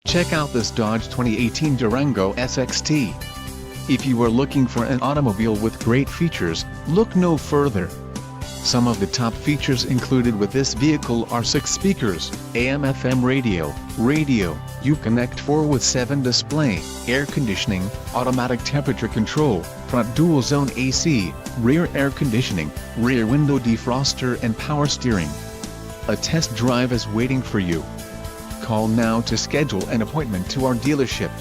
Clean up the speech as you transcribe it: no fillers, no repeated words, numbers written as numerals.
Check out this Dodge 2018 Durango SXT. If you are looking for an automobile with great features, look no further. Some of the top features included with this vehicle are 6 speakers, AM/FM radio, Uconnect 4/7 display, air conditioning, automatic temperature control, front dual zone AC, rear air conditioning, rear window defroster and power steering. A test drive is waiting for you. Call now to schedule an appointment to our dealership.